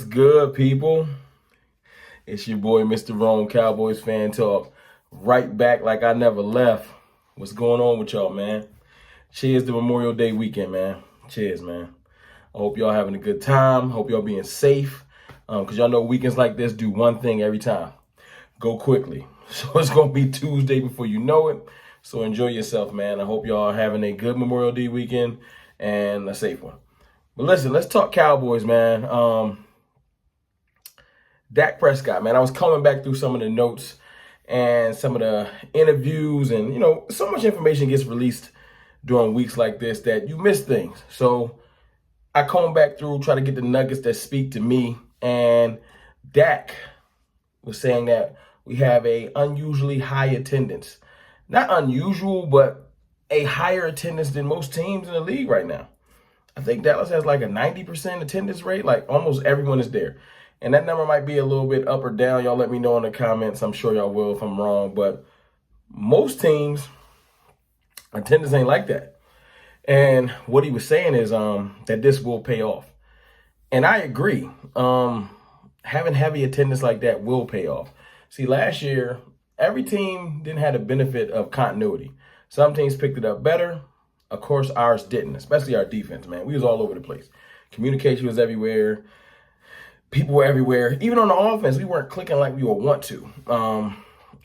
good, people? It's your boy, Mr. Rome, Cowboys Fan Talk. Right back like I never left. What's going on with y'all, man? Cheers to Memorial Day weekend, man. Cheers, man. I hope y'all having a good time. Hope y'all being safe. Because y'all know weekends like this do one thing every time. Go quickly. So it's going to be Tuesday before you know it. So enjoy yourself, man. I hope y'all are having a good Memorial Day weekend and a safe one. But listen, let's talk Cowboys, man. Dak Prescott, man. I was coming back through some of the notes and some of the interviews, and so much information gets released during weeks like this that you miss things. So I combed back through, try to get the nuggets that speak to me, and Dak was saying that we have a unusually high attendance. Not unusual, but a higher attendance than most teams in the league right now. I think Dallas has like a 90% attendance rate. Like almost everyone is there. And that number might be a little bit up or down. Y'all let me know in the comments. I'm sure y'all will if I'm wrong. But most teams, attendance ain't like that. And what he was saying is that this will pay off. And I agree. Having heavy attendance like that will pay off. See, last year, every team didn't have the benefit of continuity. Some teams picked it up better. Of course, ours didn't, especially our defense, man. We was all over the place. Communication was everywhere. People were everywhere. Even on the offense, we weren't clicking like we would want to.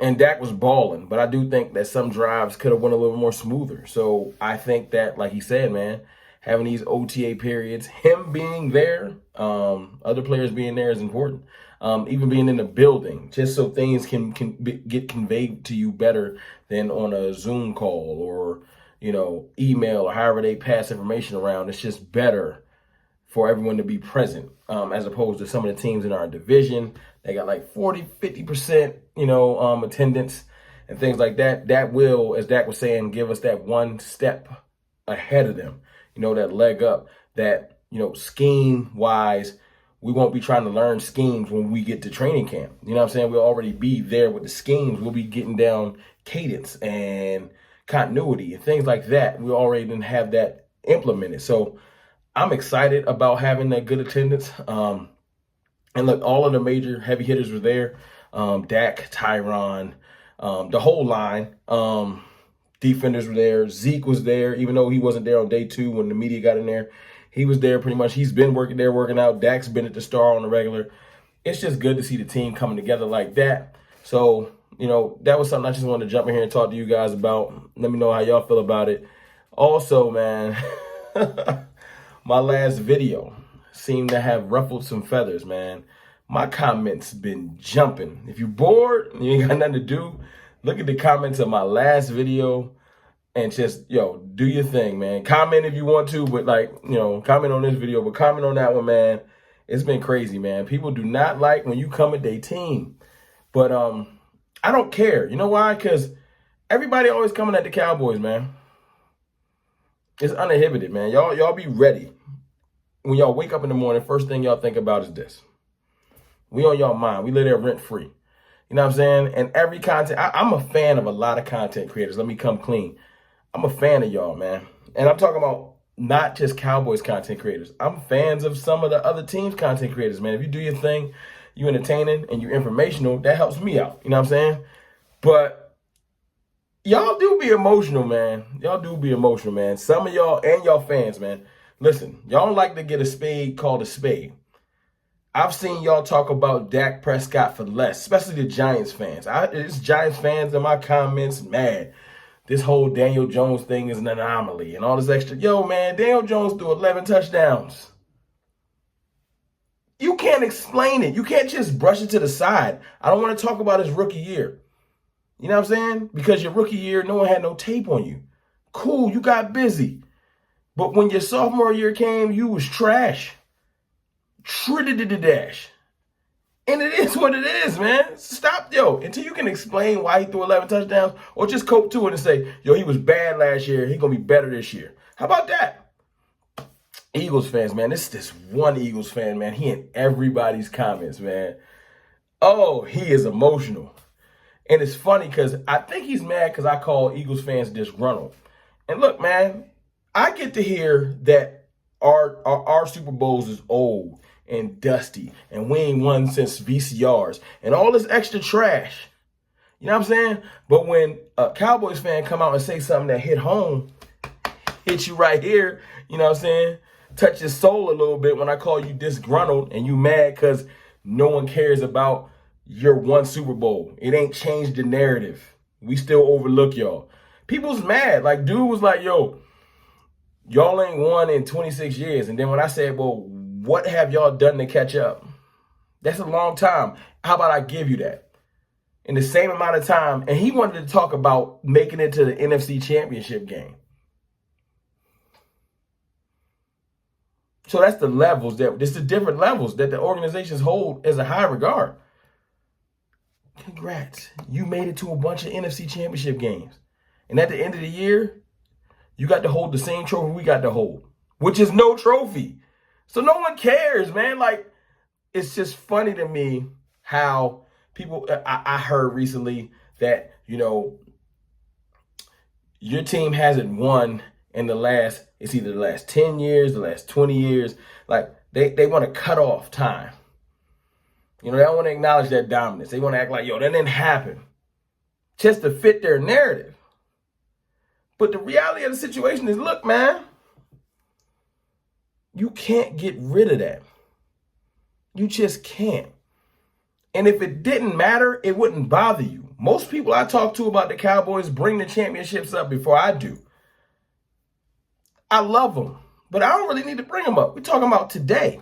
And Dak was balling. But I do think that some drives could have went a little more smoother. So I think that, like he said, man, having these OTA periods, him being there, other players being there is important. Even being in the building, just so things can get conveyed to you better than on a Zoom call or email or however they pass information around. It's just better for everyone to be present, as opposed to some of the teams in our division. They got like 40, 50%, attendance and things like that. That will, as Dak was saying, give us that one step ahead of them, that leg up, that, scheme-wise, we won't be trying to learn schemes when we get to training camp. You know what I'm saying? We'll already be there with the schemes. We'll be getting down cadence and continuity and things like that. We already didn't have that implemented. So I'm excited about having that good attendance. And look, all of the major heavy hitters were there. Dak, Tyron, the whole line. Defenders were there. Zeke was there, even though he wasn't there on day 2 when the media got in there. He was there pretty much. He's been working there, working out. Dak's been at the Star on the regular. It's just good to see the team coming together like that. So, that was something I just wanted to jump in here and talk to you guys about. Let me know how y'all feel about it. Also, man, my last video seemed to have ruffled some feathers, man. My comments been jumping. If you're bored and you ain't got nothing to do, look at the comments of my last video and just, do your thing, man. Comment if you want to, but comment on this video, but comment on that one, man. It's been crazy, man. People do not like when you come at their team. But I don't care. You know why? Because everybody always coming at the Cowboys, man. It's uninhibited, man. Y'all be ready. When y'all wake up in the morning, first thing y'all think about is this. We on y'all mind. We live there rent free. You know what I'm saying? And every content, I'm a fan of a lot of content creators. Let me come clean. I'm a fan of y'all, man. And I'm talking about not just Cowboys content creators. I'm fans of some of the other teams' content creators, man. If you do your thing, you entertaining and you informational, that helps me out. You know what I'm saying? But y'all do be emotional, man. Y'all do be emotional, man. Some of y'all and y'all fans, man. Listen, y'all don't like to get a spade called a spade. I've seen y'all talk about Dak Prescott for less, especially the Giants fans. It's Giants fans in my comments mad. This whole Daniel Jones thing is an anomaly and all this extra. Yo, man, Daniel Jones threw 11 touchdowns. You can't explain it. You can't just brush it to the side. I don't want to talk about his rookie year. You know what I'm saying? Because your rookie year, no one had no tape on you. Cool, you got busy. But when your sophomore year came, you was trash. Shredded the dash. And it is what it is, man. Stop, until you can explain why he threw 11 touchdowns, or just cope to it and say, he was bad last year. He's going to be better this year. How about that? Eagles fans, man. This one Eagles fan, man. He in everybody's comments, man. Oh, he is emotional. And it's funny because I think he's mad because I call Eagles fans disgruntled. And look, man, I get to hear that our Super Bowls is old and dusty, and we ain't won since VCRs, and all this extra trash. You know what I'm saying? But when a Cowboys fan come out and say something that hit home, hit you right here, you know what I'm saying? Touch your soul a little bit when I call you disgruntled and you mad because no one cares about your one Super Bowl. It ain't changed the narrative. We still overlook y'all. People's mad. Like, dude was like, yo, y'all ain't won in 26 years. And then when I said, well, what have y'all done to catch up? That's a long time. How about I give you that? In the same amount of time. And he wanted to talk about making it to the NFC Championship game. So that's the levels it's the different levels that the organizations hold as a high regard. Congrats. You made it to a bunch of NFC Championship games. And at the end of the year, you got to hold the same trophy we got to hold, which is no trophy. So no one cares, man. Like, it's just funny to me how people, I heard recently that, you know, your team hasn't won in it's either the last 10 years, the last 20 years. Like, they want to cut off time. You know, they don't want to acknowledge that dominance. They want to act like, yo, that didn't happen. Just to fit their narrative. But the reality of the situation is, look, man, you can't get rid of that. You just can't. And if it didn't matter, it wouldn't bother you. Most people I talk to about the Cowboys bring the championships up before I do. I love them, but I don't really need to bring them up. We're talking about today.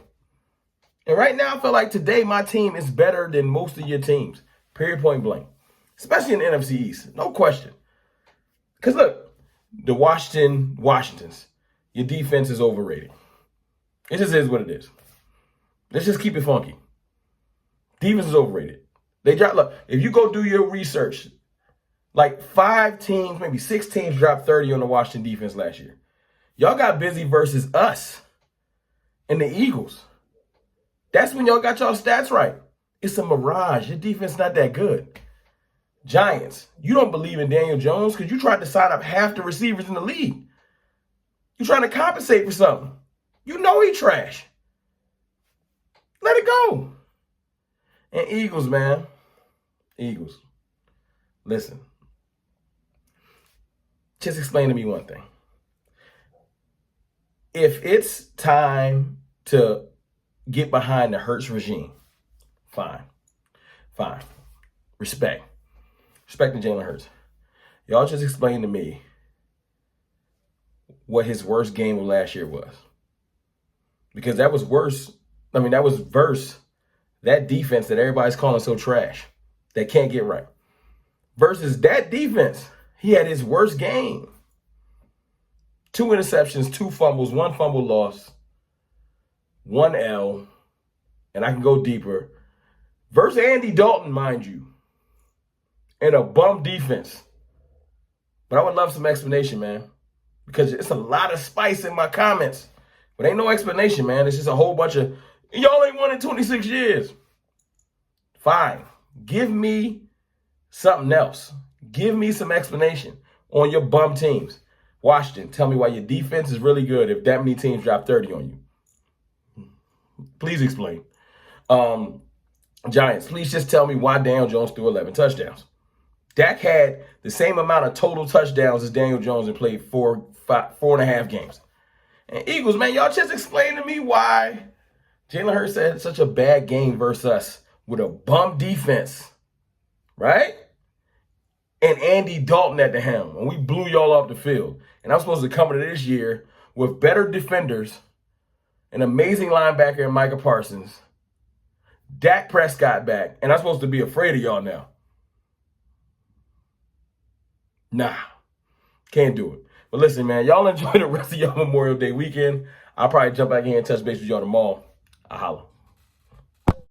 And right now, I feel like today my team is better than most of your teams. Period, point blank. Especially in the NFC East. No question. Because look, the Washingtons, your defense is overrated. It just is what it is. Let's just keep it funky. Defense is overrated. Look, if you go do your research, like 5 teams, maybe 6 teams dropped 30 on the Washington defense last year. Y'all got busy versus us and the Eagles. That's when y'all got y'all stats right. It's a mirage. Your defense not that good. Giants, you don't believe in Daniel Jones because you tried to sign up half the receivers in the league. You're trying to compensate for something. You know he trash. Let it go. And Eagles, man. Eagles. Listen. Just explain to me one thing. If it's time to get behind the Hurts regime, fine. Respect to Jalen Hurts. Y'all just explain to me what his worst game of last year was. Because that was worse. I mean, that was versus that defense that everybody's calling so trash, that can't get right. Versus that defense, he had his worst game. 2 interceptions, 2 fumbles, 1 fumble loss, 1 L, and I can go deeper. Versus Andy Dalton, mind you, and a bum defense. But I would love some explanation, man, because it's a lot of spice in my comments. But ain't no explanation, man. It's just a whole bunch of, y'all ain't won in 26 years. Fine. Give me something else. Give me some explanation on your bum teams. Washington, tell me why your defense is really good if that many teams drop 30 on you. Please explain. Giants, please just tell me why Daniel Jones threw 11 touchdowns. Dak had the same amount of total touchdowns as Daniel Jones and played 4.5 games. And Eagles, man, y'all just explain to me why Jalen Hurts had such a bad game versus us with a bum defense, right? And Andy Dalton at the helm, and we blew y'all off the field. And I'm supposed to come into this year with better defenders, an amazing linebacker in Micah Parsons, Dak Prescott back, and I'm supposed to be afraid of y'all now. Nah, can't do it. But listen, man, y'all enjoy the rest of y'all Memorial Day weekend. I'll probably jump back in and touch base with y'all tomorrow. I holla.